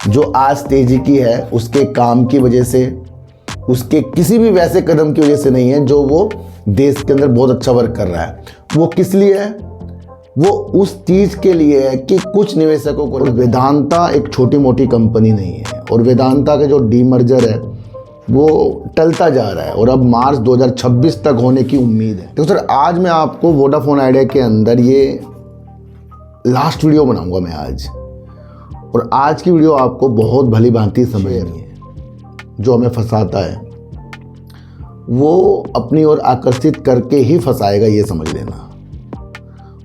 जो आज तेजी की है उसके काम की वजह से, उसके किसी भी वैसे कदम की वजह से नहीं है जो वो देश के अंदर बहुत अच्छा वर्क कर रहा है। वो किस लिए है? वो उस चीज़ के लिए है कि कुछ निवेशकों को, वेदांता एक छोटी मोटी कंपनी नहीं है और वेदांता का जो डीमर्जर है वो टलता जा रहा है और अब मार्च 2026 तक होने की उम्मीद है। तो सर आज मैं आपको वोडाफोन आइडिया के अंदर ये लास्ट वीडियो बनाऊंगा मैं आज, और आज की वीडियो आपको बहुत भली भांति समझनी है। जो हमें फंसाता है वो अपनी ओर आकर्षित करके ही फंसाएगा, ये समझ लेना।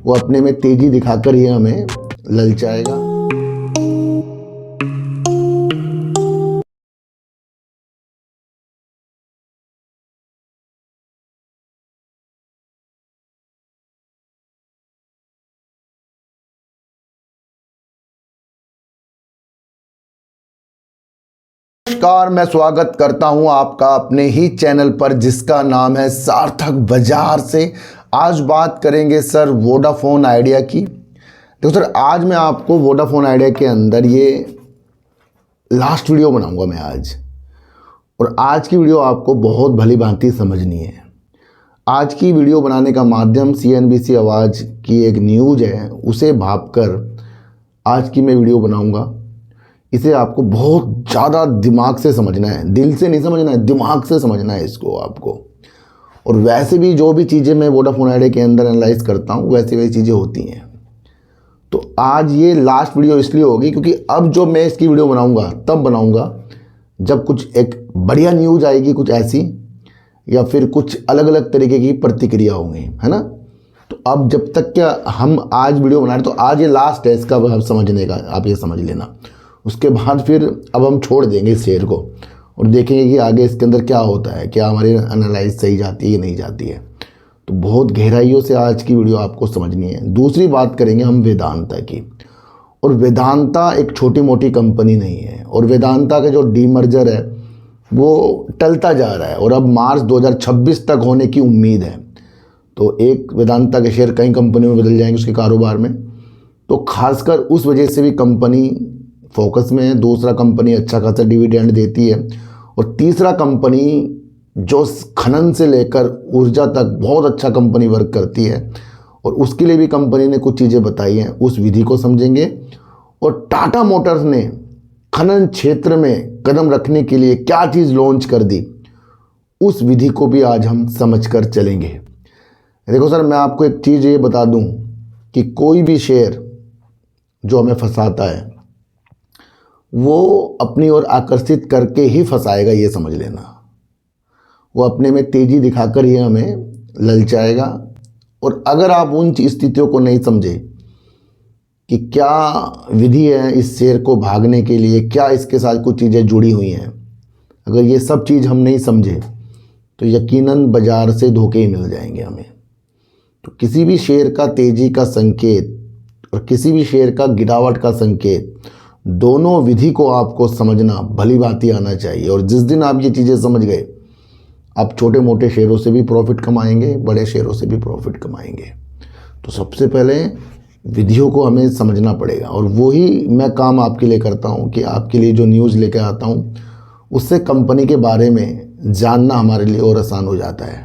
वो अपने में तेजी दिखाकर ही हमें ललचाएगा। नमस्कार, मैं स्वागत करता हूं आपका अपने ही चैनल पर जिसका नाम है सार्थक बाजार से। आज बात करेंगे सर वोडाफोन आइडिया की। देखो सर, आज मैं आपको वोडाफोन आइडिया के अंदर ये लास्ट वीडियो बनाऊंगा मैं आज, और आज की वीडियो आपको बहुत भली भांति समझनी है। आज की वीडियो बनाने का माध्यम CNBC आवाज़ की एक न्यूज़ है, उसे भांपकर आज की मैं वीडियो बनाऊंगा। इसे आपको बहुत ज़्यादा दिमाग से समझना है, दिल से नहीं समझना है, दिमाग से समझना है इसको आपको। और वैसे भी जो भी चीज़ें मैं वोडाफोन आइडिया के अंदर एनालाइज करता हूँ वैसी वैसी चीज़ें होती हैं। तो आज ये लास्ट वीडियो इसलिए होगी क्योंकि अब जो मैं इसकी वीडियो बनाऊँगा तब बनाऊँगा जब कुछ एक बढ़िया न्यूज़ आएगी, कुछ ऐसी, या फिर कुछ अलग अलग तरीके की प्रतिक्रिया होंगी, है ना। तो अब जब तक क्या हम आज वीडियो बना रहे, तो आज ये लास्ट है इसका समझने का, आप ये समझ लेना। उसके बाद फिर अब हम छोड़ देंगे इस शेयर को और देखेंगे कि आगे इसके अंदर क्या होता है, क्या हमारी एनालाइज सही जाती है या नहीं जाती है। तो बहुत गहराइयों से आज की वीडियो आपको समझनी है। दूसरी बात करेंगे हम वेदांता की, और वेदांता एक छोटी मोटी कंपनी नहीं है और वेदांता का जो डीमर्जर है वो टलता जा रहा है और अब मार्च 2026 तक होने की उम्मीद है। तो एक वेदांता के शेयर कई कंपनियों में बदल जाएंगे उसके कारोबार में, तो खासकर उस वजह से भी कंपनी फोकस में है। दूसरा, कंपनी अच्छा खासा डिविडेंड देती है, और तीसरा, कंपनी जो खनन से लेकर ऊर्जा तक बहुत अच्छा कंपनी वर्क करती है, और उसके लिए भी कंपनी ने कुछ चीज़ें बताई हैं, उस विधि को समझेंगे। और टाटा मोटर्स ने खनन क्षेत्र में कदम रखने के लिए क्या चीज़ लॉन्च कर दी, उस विधि को भी आज हम समझ कर चलेंगे। देखो सर, मैं आपको एक चीज़ ये बता दूं कि कोई भी शेयर जो हमें फंसाता है वो अपनी ओर आकर्षित करके ही फंसाएगा, ये समझ लेना। वो अपने में तेजी दिखाकर ही हमें ललचाएगा। और अगर आप उन स्थितियों को नहीं समझे कि क्या विधि है इस शेयर को भागने के लिए, क्या इसके साथ कुछ चीज़ें जुड़ी हुई हैं, अगर ये सब चीज़ हम नहीं समझे तो यकीनन बाज़ार से धोखे ही मिल जाएंगे हमें। तो किसी भी शेयर का तेज़ी का संकेत और किसी भी शेयर का गिरावट का संकेत, दोनों विधि को आपको समझना भली भांति आना चाहिए। और जिस दिन आप ये चीज़ें समझ गए, आप छोटे मोटे शेयरों से भी प्रॉफिट कमाएंगे, बड़े शेयरों से भी प्रॉफिट कमाएंगे। तो सबसे पहले विधियों को हमें समझना पड़ेगा, और वही मैं काम आपके लिए करता हूँ कि आपके लिए जो न्यूज़ लेकर आता हूँ उससे कंपनी के बारे में जानना हमारे लिए और आसान हो जाता है।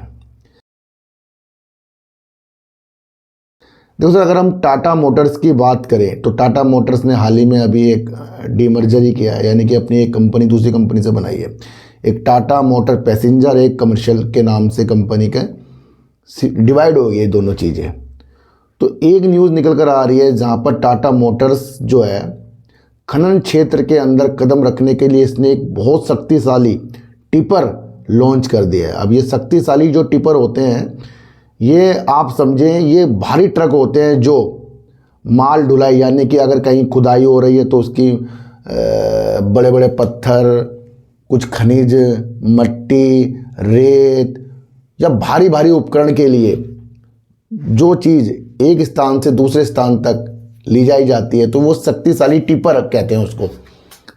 देखो सर, अगर हम टाटा मोटर्स की बात करें तो टाटा मोटर्स ने हाल ही में अभी एक डीमर्जर ही किया है, यानी कि अपनी एक कंपनी दूसरी कंपनी से बनाई है। एक टाटा मोटर पैसेंजर, एक कमर्शियल के नाम से कंपनी का डिवाइड हो गई ये दोनों चीज़ें। तो एक न्यूज़ निकल कर आ रही है जहाँ पर टाटा मोटर्स जो है खनन क्षेत्र के अंदर कदम रखने के लिए इसने एक बहुत शक्तिशाली टिपर लॉन्च कर दिया है। अब ये शक्तिशाली जो टिपर होते हैं, ये आप समझें ये भारी ट्रक होते हैं जो माल ढुलाई, यानी कि अगर कहीं खुदाई हो रही है तो उसकी बड़े बड़े पत्थर, कुछ खनिज, मट्टी, रेत या भारी भारी उपकरण के लिए जो चीज़ एक स्थान से दूसरे स्थान तक ली जाई जाती है तो वो शक्तिशाली टिपर कहते हैं उसको।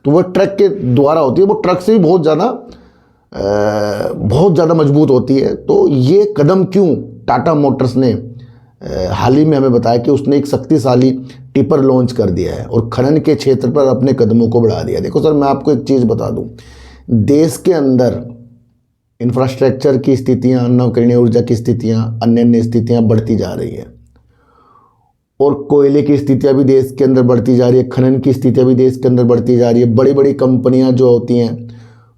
तो वो ट्रक के द्वारा होती है, वो ट्रक से भी बहुत ज़्यादा मजबूत होती है। तो ये कदम क्यों टाटा मोटर्स ने हाल ही में हमें बताया कि उसने एक शक्तिशाली टिपर लॉन्च कर दिया है और खनन के क्षेत्र पर अपने कदमों को बढ़ा दिया। देखो सर, मैं आपको एक चीज़ बता दूं, देश के अंदर इंफ्रास्ट्रक्चर की स्थितियां, नवकरणीय ऊर्जा की स्थितियां, अन्य अन्य स्थितियां बढ़ती जा रही है और कोयले की स्थितियां भी देश के अंदर बढ़ती जा रही है, खनन की स्थितियां भी देश के अंदर बढ़ती जा रही है। बड़ी बड़ी कंपनियां जो होती हैं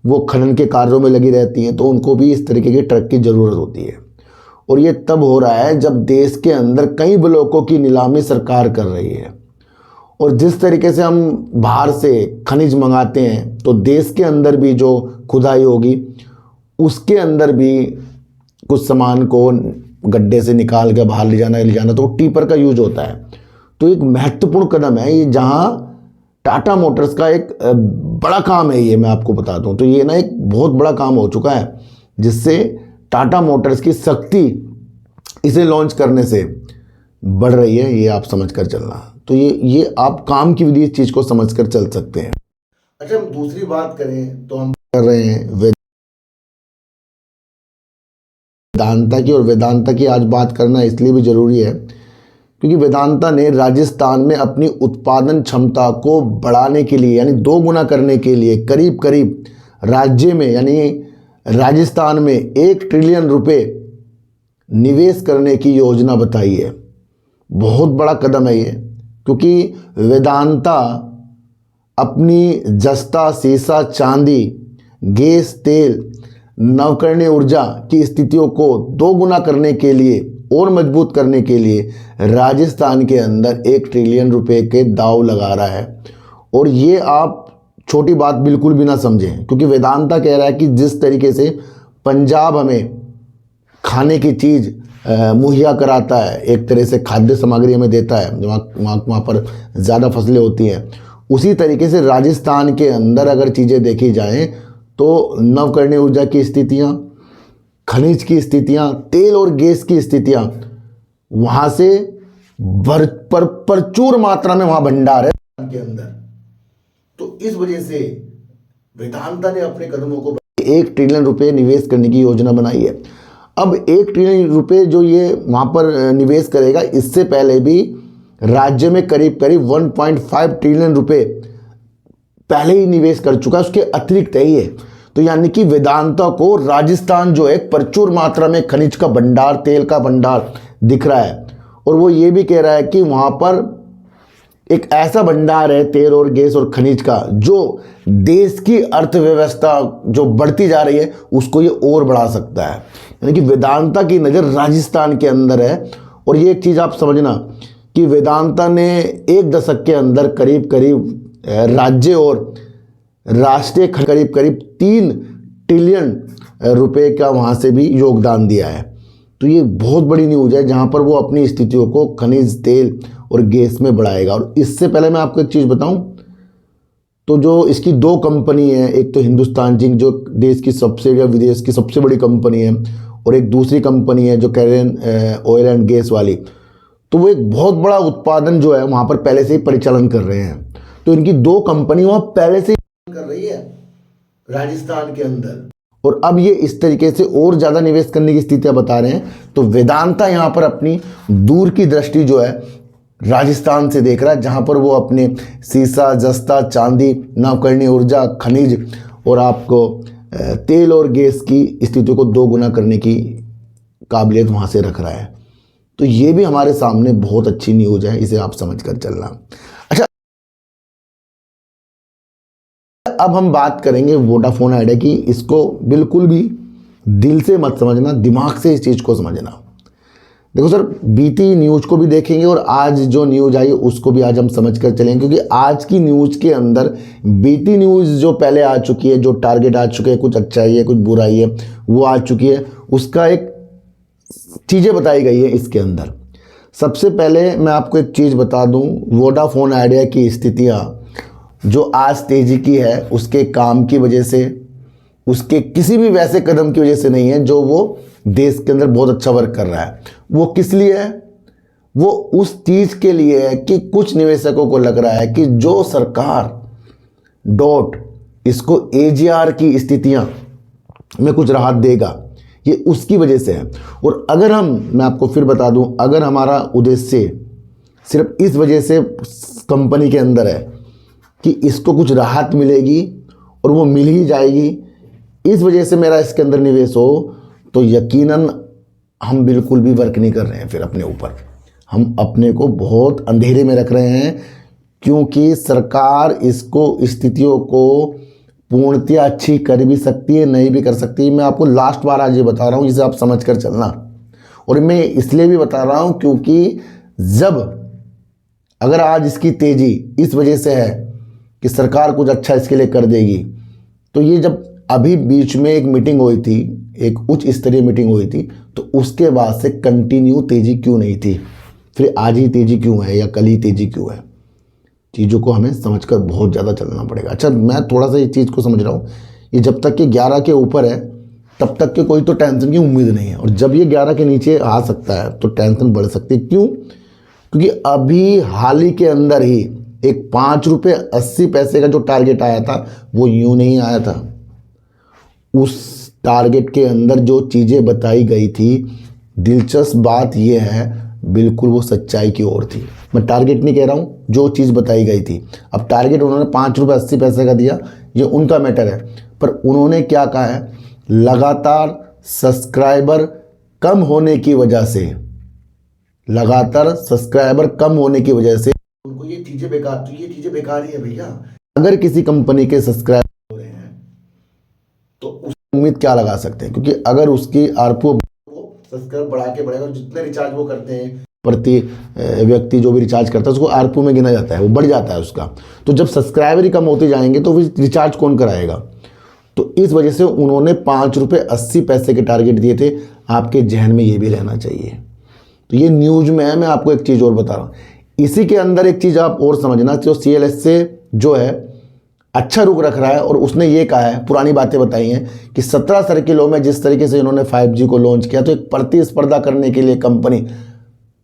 वो खनन के कार्यों में लगी रहती हैं, तो उनको भी इस तरीके के ट्रक की ज़रूरत होती है। और ये तब हो रहा है जब देश के अंदर कई ब्लॉकों की नीलामी सरकार कर रही है। और जिस तरीके से हम बाहर से खनिज मंगाते हैं, तो देश के अंदर भी जो खुदाई होगी उसके अंदर भी कुछ सामान को गड्ढे से निकाल कर बाहर ले जाना तो टिपर का यूज होता है। तो एक महत्वपूर्ण कदम है ये, जहां टाटा मोटर्स का एक बड़ा काम है ये, मैं आपको बता दूं। तो ये ना एक बहुत बड़ा काम हो चुका है, जिससे टाटा मोटर्स की शक्ति इसे लॉन्च करने से बढ़ रही है, ये आप समझ कर चलना। तो ये आप काम की विधि इस चीज़ को समझ कर चल सकते हैं। अच्छा, हम दूसरी बात करें तो हम कर रहे हैं वेदांता की। और वेदांता की आज बात करना इसलिए भी ज़रूरी है क्योंकि वेदांता ने राजस्थान में अपनी उत्पादन क्षमता को बढ़ाने के लिए, यानी 2 गुना करने के लिए करीब करीब राज्य में, यानी राजस्थान में 1 ट्रिलियन रुपए निवेश करने की योजना बताई है। बहुत बड़ा कदम है ये, क्योंकि वेदांता अपनी जस्ता, सीसा, चांदी, गैस, तेल, नवकरणीय ऊर्जा की स्थितियों को 2 गुना करने के लिए और मजबूत करने के लिए राजस्थान के अंदर 1 ट्रिलियन रुपए के दांव लगा रहा है। और ये आप छोटी बात बिल्कुल भी ना समझें, क्योंकि वेदांता कह रहा है कि जिस तरीके से पंजाब हमें खाने की चीज़ मुहैया कराता है, एक तरह से खाद्य सामग्री हमें देता है, वहाँ पर ज़्यादा फसलें होती हैं, उसी तरीके से राजस्थान के अंदर अगर चीज़ें देखी जाएं तो नवकरणीय ऊर्जा की स्थितियाँ, खनिज की स्थितियाँ, तेल और गैस की स्थितियाँ वहाँ से प्रचुर मात्रा में वहाँ भंडार है के अंदर। तो इस वजह से वेदांता ने अपने कदमों को 1 ट्रिलियन रुपए निवेश करने की योजना बनाई है। अब 1 ट्रिलियन रुपए जो ये वहाँ पर निवेश करेगा, इससे पहले भी राज्य में करीब करीब 1.5 ट्रिलियन रुपए पहले ही निवेश कर चुका है, उसके अतिरिक्त है ये। तो यानी कि वेदांता को राजस्थान जो है प्रचुर मात्रा में खनिज का भंडार, तेल का भंडार दिख रहा है। और वो ये भी कह रहा है कि वहाँ पर एक ऐसा भंडार है तेल और गैस और खनिज का, जो देश की अर्थव्यवस्था जो बढ़ती जा रही है उसको ये और बढ़ा सकता है। यानी कि वेदांता की नज़र राजस्थान के अंदर है। और ये एक चीज़ आप समझना कि वेदांता ने 1 दशक के अंदर करीब करीब राज्य और राष्ट्रीय करीब करीब 3 ट्रिलियन रुपए का वहाँ से भी योगदान दिया है। तो ये बहुत बड़ी न्यूज़ है, जहाँ पर वो अपनी स्थितियों को खनिज, तेल और गैस में बढ़ाएगा। और इससे पहले मैं आपको एक चीज़ बताऊं, तो जो इसकी 2 कंपनी है, एक तो हिंदुस्तान जिंक जो देश की सबसे या विदेश की सबसे बड़ी कंपनी है, और एक दूसरी कंपनी है जो कैरियन ऑयल एंड गैस वाली, तो वो एक बहुत बड़ा उत्पादन जो है वहाँ पर पहले से ही परिचालन कर रहे हैं। तो इनकी 2 कंपनी वहाँ पहले से ही कर रही है राजस्थान के अंदर, और अब ये इस तरीके से और ज़्यादा निवेश करने की स्थितियाँ बता रहे हैं। तो वेदांता यहाँ पर अपनी दूर की दृष्टि जो है राजस्थान से देख रहा है, जहाँ पर वो अपने सीसा, जस्ता, चांदी, नवकरणीय ऊर्जा, खनिज और आपको तेल और गैस की स्थितियों को 2 गुना करने की काबिलियत वहाँ से रख रहा है। तो ये भी हमारे सामने बहुत अच्छी न्यूज़ है, इसे आप समझ कर चलना। अच्छा, अब हम बात करेंगे वोडाफोन आइडिया की। इसको बिल्कुल भी दिल से मत समझना, दिमाग से इस चीज़ को समझना। देखो सर, बीती न्यूज़ को भी देखेंगे और आज जो न्यूज़ आई उसको भी आज हम समझ कर चलेंगे, क्योंकि आज की न्यूज़ के अंदर बीती न्यूज़ जो पहले आ चुकी है, जो टारगेट आ चुके हैं, कुछ अच्छाई है कुछ बुराई है, वो आ चुकी है, उसका एक चीज़ें बताई गई है इसके अंदर। सबसे पहले मैं आपको एक चीज़ बता दूं, वोडाफोन आइडिया की स्थितियाँ जो आज तेज़ी की है उसके काम की वजह से, उसके किसी भी वैसे कदम की वजह से नहीं है जो वो देश के अंदर बहुत अच्छा वर्क कर रहा है। वो किस लिए है? वो उस चीज़ के लिए है कि कुछ निवेशकों को लग रहा है कि जो सरकार डॉट इसको AGR की स्थितियां में कुछ राहत देगा, ये उसकी वजह से है। और अगर मैं आपको फिर बता दूं, अगर हमारा उद्देश्य सिर्फ इस वजह से कंपनी के अंदर है कि इसको कुछ राहत मिलेगी और वो मिल ही जाएगी, इस वजह से मेरा इसके अंदर निवेश हो, तो यकीनन हम बिल्कुल भी वर्क नहीं कर रहे हैं। फिर अपने ऊपर हम अपने को बहुत अंधेरे में रख रहे हैं, क्योंकि सरकार इसको स्थितियों को पूर्णतया अच्छी कर भी सकती है, नहीं भी कर सकती। मैं आपको लास्ट बार आज ये बता रहा हूँ, जिसे आप समझ कर चलना। और मैं इसलिए भी बता रहा हूँ क्योंकि अगर आज इसकी तेज़ी इस वजह से है कि सरकार कुछ अच्छा इसके लिए कर देगी, तो ये जब अभी बीच में एक मीटिंग हुई थी, एक उच्च स्तरीय मीटिंग हुई थी, तो उसके बाद से कंटिन्यू तेज़ी क्यों नहीं थी, फिर आज ही तेज़ी क्यों है या कल ही तेज़ी क्यों है। चीज़ों को हमें समझकर बहुत ज़्यादा चलना पड़ेगा। अच्छा, मैं थोड़ा सा ये चीज़ को समझ रहा हूँ, ये जब तक कि 11 के ऊपर है तब तक के कोई तो टेंशन की उम्मीद नहीं है, और जब ये 11 के नीचे आ सकता है तो टेंशन बढ़ सकती है। क्यों? क्योंकि अभी हाल ही के अंदर ही एक 5 रुपये 80 पैसे का जो टारगेट आया था वो यूँ नहीं आया था। उस टारगेट के अंदर जो चीज़ें बताई गई थी, दिलचस्प बात यह है, बिल्कुल वो सच्चाई की ओर थी। मैं टारगेट नहीं कह रहा हूँ, जो चीज़ बताई गई थी। अब टारगेट उन्होंने 5 रुपये 80 पैसे का दिया, ये उनका मैटर है, पर उन्होंने क्या कहा है, लगातार सब्सक्राइबर कम होने की वजह से, उनको ये चीज़ें बेकार, तो ये चीज़ें बेकार ही है भैया। अगर किसी कंपनी के सब्सक्राइबर हो रहे हैं तो उस उम्मीद क्या लगा सकते हैं, क्योंकि अगर उसकी आरपू सब्सक्राइब बढ़ा के बढ़ेगा, जितने रिचार्ज वो करते हैं प्रति व्यक्ति जो भी रिचार्ज करता है उसको आरपू में गिना जाता है, वो बढ़ जाता है उसका। तो जब सब्सक्राइबर ही कम होते जाएंगे तो फिर रिचार्ज कौन कराएगा। तो इस वजह से उन्होंने 5 रुपये 80 पैसे के टारगेट दिए थे। आपके जहन में ये भी रहना चाहिए। तो ये न्यूज में है। मैं आपको एक चीज़ और बता रहा हूँ, इसी के अंदर एक चीज़ आप और समझना, जो CLS से जो है अच्छा रुख रख रहा है, और उसने ये कहा है, पुरानी बातें बताई हैं कि 17 सर्किलों में जिस तरीके से इन्होंने 5G को लॉन्च किया, तो एक प्रतिस्पर्धा करने के लिए कंपनी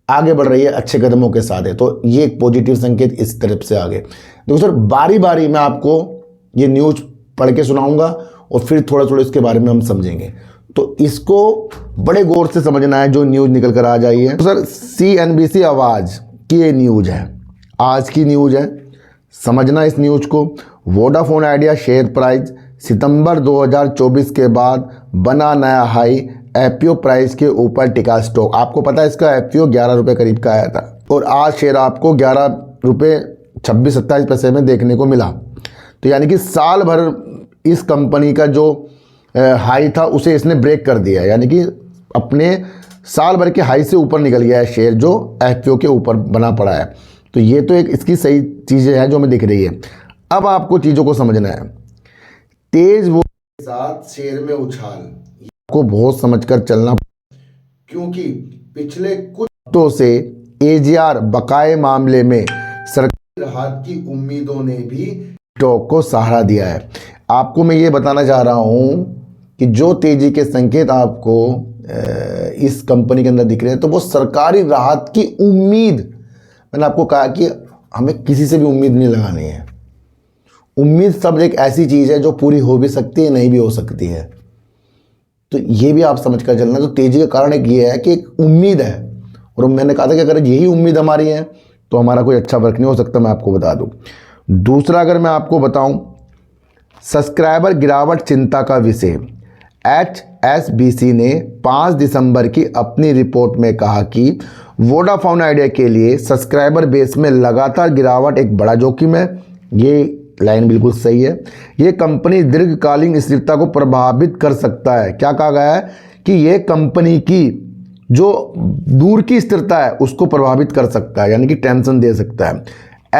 आगे बढ़ रही है अच्छे कदमों के साथ है। तो ये एक पॉजिटिव संकेत इस तरफ से आगे। देखो सर, बारी बारी मैं आपको ये न्यूज पढ़ के सुनाऊंगा और फिर थोड़ा थोड़ा इसके बारे में हम समझेंगे। तो इसको बड़े गौर से समझना है जो न्यूज निकल कर आ जाई है। तो सर, CNBC आवाज़ की ये न्यूज है, आज की न्यूज है, समझना इस न्यूज को। वोडाफोन आइडिया शेयर प्राइस सितंबर 2024 के बाद बना नया हाई, IPO प्राइस के ऊपर टिका स्टॉक। आपको पता है इसका IPO 11 रुपये करीब का आया था, और आज शेयर आपको 11 रुपये 26-27 पैसे में देखने को मिला। तो यानी कि साल भर इस कंपनी का जो हाई था उसे इसने ब्रेक कर दिया, यानी कि अपने साल भर के हाई से ऊपर निकल गया है शेयर, जो IPO के ऊपर बना पड़ा है। तो ये तो एक इसकी सही चीज़ें हैं जो हमें दिख रही है। अब आपको चीज़ों को समझना है। तेज वो के साथ शेयर में उछाल, आपको बहुत समझकर चलना, क्योंकि पिछले कुछ हफ्तों से AGR बकाये मामले में सरकारी राहत की उम्मीदों ने भी स्टॉक को सहारा दिया है। आपको मैं ये बताना चाह रहा हूँ कि जो तेजी के संकेत आपको इस कंपनी के अंदर दिख रहे हैं, तो वो सरकारी राहत की उम्मीद, मैंने आपको कहा कि हमें किसी से भी उम्मीद नहीं लगानी है। उम्मीद सब एक ऐसी चीज़ है जो पूरी हो भी सकती है, नहीं भी हो सकती है। तो ये भी आप समझ कर चलना। तो तेजी का कारण एक ये है कि एक उम्मीद है, और मैंने कहा था कि अगर यही उम्मीद हमारी है तो हमारा कोई अच्छा वर्क नहीं हो सकता, मैं आपको बता दूं। दूसरा, अगर मैं आपको बताऊं, सब्सक्राइबर गिरावट चिंता का विषय। HSBC ने 5 दिसंबर की अपनी रिपोर्ट में कहा कि वोडाफोन आइडिया के लिए सब्सक्राइबर बेस में लगातार गिरावट एक बड़ा जोखिम है। ये लाइन बिल्कुल सही है। ये कंपनी दीर्घकालीन स्थिरता को प्रभावित कर सकता है। क्या कहा गया है कि ये कंपनी की जो दूर की स्थिरता है उसको प्रभावित कर सकता है, यानी कि टेंशन दे सकता है।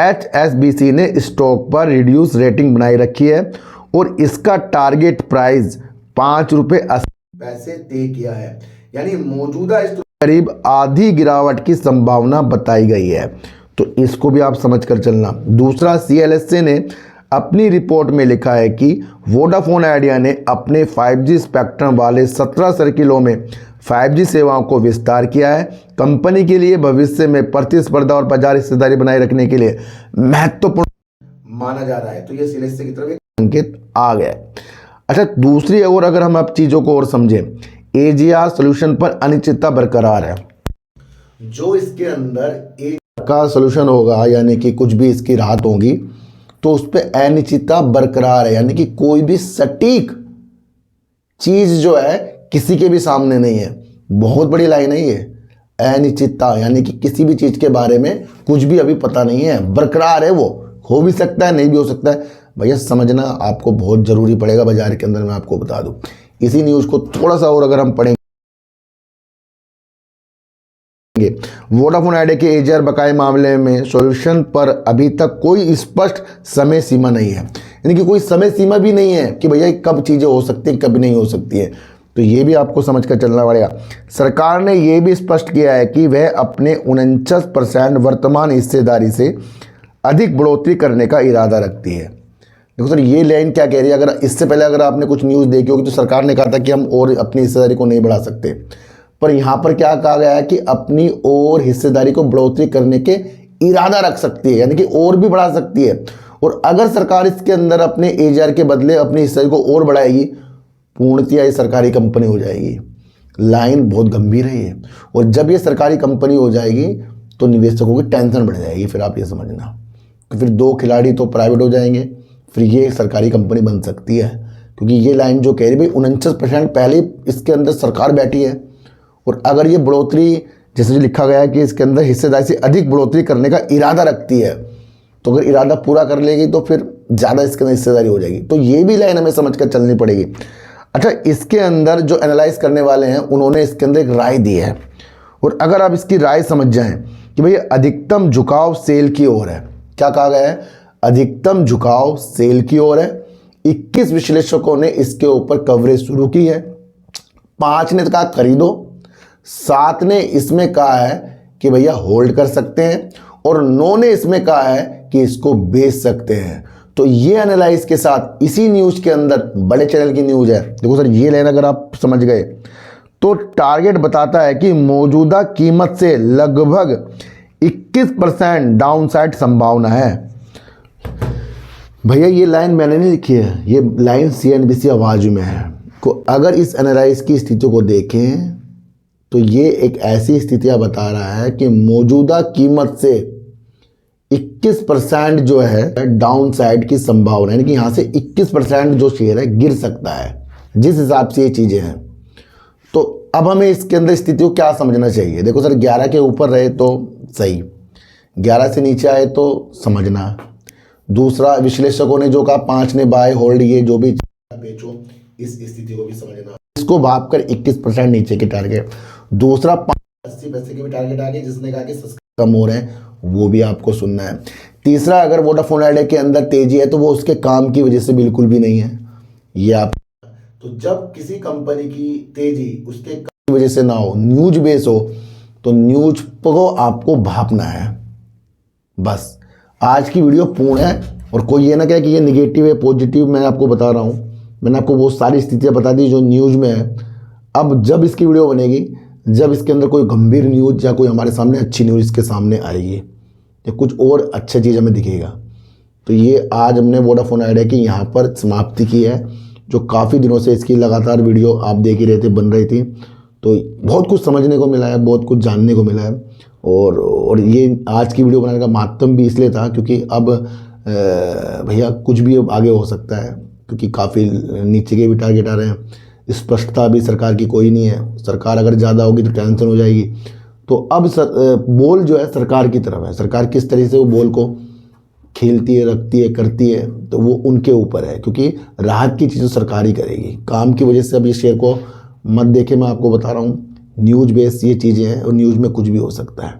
HSBC ने स्टॉक पर रिड्यूस रेटिंग बनाई रखी है और इसका टारगेट प्राइस 5 रुपये 80 पैसे तय किया है, यानी मौजूदा करीब आधी गिरावट की संभावना बताई गई है। तो इसको भी आप समझ कर चलना। दूसरा, CLSA ने अपनी रिपोर्ट में लिखा है कि वोडाफोन आइडिया ने अपने 5G स्पेक्ट्रम वाले 17 सर्किलों में 5G सेवाओं को विस्तार किया है। कंपनी के लिए भविष्य में प्रतिस्पर्धा और बाजार हिस्सेदारी बनाए रखने के लिए महत्वपूर्ण माना जा रहा है। तो ये CLSA की तरफ एक संकेत आ गया। अच्छा, दूसरी और अगर हम अब चीज़ों को और समझें, AGR सोल्यूशन पर अनिश्चितता बरकरार है। जो इसके अंदर AGR का सोल्यूशन होगा यानी कि कुछ भी इसकी राहत होगी तो उस पर अनिश्चितता बरकरार है, यानी कि कोई भी सटीक चीज जो है किसी के भी सामने नहीं है। बहुत बड़ी लाइन है ये, अनिश्चितता यानी कि किसी भी चीज के बारे में कुछ भी अभी पता नहीं है, बरकरार है। वो हो भी सकता है, नहीं भी हो सकता है। भैया समझना आपको बहुत जरूरी पड़ेगा बाजार के अंदर, मैं आपको बता दूं। इसी न्यूज को थोड़ा सा और अगर हम पढ़ेंगे, वोडाफोन आइडिया के AGR बकाये मामले में सॉल्यूशन पर अभी तक कोई स्पष्ट समय सीमा नहीं है, यानी कि कोई समय सीमा भी नहीं है कि भैया कब चीजें हो सकती हैं कब नहीं हो सकती है। तो ये भी आपको समझ कर चलना पड़ेगा। सरकार ने यह भी स्पष्ट किया है कि वह अपने 49% वर्तमान हिस्सेदारी से अधिक बढ़ोतरी करने का इरादा रखती है। देखो सर, ये लाइन क्या कह रही है? अगर इससे पहले अगर आपने कुछ न्यूज़ देखी होगी तो सरकार ने कहा था कि हम और अपनी हिस्सेदारी को नहीं बढ़ा सकते, पर यहाँ पर क्या कहा गया है कि अपनी और हिस्सेदारी को बढ़ोतरी करने के इरादा रख सकती है, यानी कि और भी बढ़ा सकती है। और अगर सरकार इसके अंदर अपने AGR के बदले अपनी हिस्सेदारी को और बढ़ाएगी, पूर्णतया ये सरकारी कंपनी हो जाएगी। लाइन बहुत गंभीर है ये, और जब ये सरकारी कंपनी हो जाएगी तो निवेशकों की टेंशन बढ़ जाएगी। फिर आप ये समझना कि फिर 2 खिलाड़ी तो प्राइवेट हो जाएंगे, फिर ये सरकारी कंपनी बन सकती है। क्योंकि ये लाइन जो कह रही भाई 49% पहले इसके अंदर सरकार बैठी है, और अगर ये बढ़ोतरी जैसे जो लिखा गया है कि इसके अंदर हिस्सेदारी से अधिक बढ़ोतरी करने का इरादा रखती है, तो अगर इरादा पूरा कर लेगी तो फिर ज़्यादा इसके अंदर हिस्सेदारी हो जाएगी। तो ये भी लाइन हमें समझ कर चलनी पड़ेगी। अच्छा, इसके अंदर जो एनालाइज करने वाले हैं उन्होंने इसके अंदर एक राय दी है, और अगर आप इसकी राय समझ जाएं कि भाई अधिकतम झुकाव सेल की ओर है। क्या कहा गया है? अधिकतम झुकाव सेल की ओर है। 21 विश्लेषकों ने इसके ऊपर कवरेज शुरू की है। 5 ने कहा खरीदो, 7 ने इसमें कहा है कि भैया होल्ड कर सकते हैं, और 9 ने इसमें कहा है कि इसको बेच सकते हैं। तो ये एनालाइज के साथ इसी न्यूज के अंदर बड़े चैनल की न्यूज है। देखो सर, ये लाइन अगर आप समझ गए तो टारगेट बताता है कि मौजूदा कीमत से लगभग 21% डाउनसाइड संभावना है। भैया ये लाइन मैंने नहीं लिखी है, ये लाइन CNBC आवाज में है। को अगर इस एनालाइज की स्थिति को देखें तो ये एक ऐसी स्थितियां बता रहा है कि मौजूदा कीमत से 21% जो है डाउन साइड की संभावना, यानी कि यहाँ से 21% जो शेयर है गिर सकता है, जिस हिसाब से ये चीज़ें हैं। तो अब हमें इसके अंदर स्थिति को क्या समझना चाहिए? देखो सर, 11 के ऊपर रहे तो सही, 11 से नीचे आए तो समझना। दूसरा, विश्लेषकों ने जो कहा 5 ने बाय होल्ड, ये जो भी बेचो, इस स्थिति को भी समझना। इसको भाग कर 21% नीचे के टारगेट। दूसरा, 80 पैसे के भी टारगेट आ गए, जिसने कहा कि कम हो रहे हैं, वो भी आपको सुनना है। तीसरा, अगर वोडाफोन आइडिया के अंदर तेजी है तो वो उसके काम की वजह से बिल्कुल भी नहीं है, ये आप। तो जब किसी कंपनी की तेजी उसके काम की वजह से ना हो, न्यूज बेस हो, तो न्यूज को आपको भापना है। बस आज की वीडियो पूर्ण है, और कोई ये ना कहे कि ये निगेटिव है पॉजिटिव, मैं आपको बता रहा हूँ। मैंने आपको वो सारी स्थितियाँ बता दी जो न्यूज में है। अब जब इसकी वीडियो बनेगी, जब इसके अंदर कोई गंभीर न्यूज या कोई हमारे सामने अच्छी न्यूज इसके सामने आएगी या कुछ और अच्छा चीज़ हमें दिखेगा, तो ये आज हमने वोडाफोन आइडिया की यहाँ पर समाप्ति की है। जो काफ़ी दिनों से इसकी लगातार वीडियो आप देख ही रहे थे, बन रही थी, तो बहुत कुछ समझने को मिला है, बहुत कुछ जानने को मिला है। और ये आज की वीडियो बनाने का माध्यम भी इसलिए था क्योंकि अब भैया कुछ भी अब आगे हो सकता है, क्योंकि काफ़ी नीचे के भी टारगेट आ रहे हैं। स्पष्टता भी सरकार की कोई नहीं है। सरकार अगर ज़्यादा होगी तो टेंशन हो जाएगी। तो अब बॉल जो है सरकार की तरफ है। सरकार किस तरह से वो बॉल को खेलती है, रखती है, करती है, तो वो उनके ऊपर है, क्योंकि राहत की चीज़ें सरकार ही करेगी। काम की वजह से अब ये शेयर को मत देखे, मैं आपको बता रहा हूँ। न्यूज बेस ये चीज़ें हैं, और न्यूज़ में कुछ भी हो सकता है।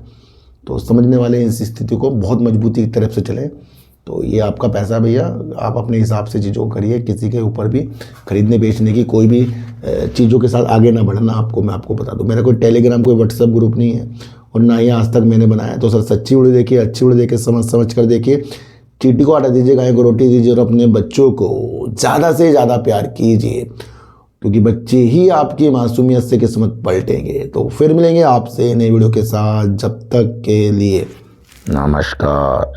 तो समझने वाले इस स्थिति को बहुत मजबूती की तरफ से चले। तो ये आपका पैसा भैया, आप अपने हिसाब से चीज़ों को करिए। किसी के ऊपर भी खरीदने बेचने की कोई भी चीज़ों के साथ आगे ना बढ़ना। मैं आपको बता दूं, मेरा कोई टेलीग्राम, कोई व्हाट्सएप ग्रुप नहीं है, और ना ही आज तक मैंने बनाया। तो सर, सच्ची वीडियो देखिए, अच्छी वीडियो देखिए, समझ कर देखिए। चीटी को हटा दीजिए, गाय को रोटी दीजिए, और अपने बच्चों को ज़्यादा से ज़्यादा प्यार कीजिए, क्योंकि बच्चे ही आपकी मासूमियत से किस्मत पलटेंगे। तो फिर मिलेंगे आपसे नई वीडियो के साथ, जब तक के लिए नमस्कार।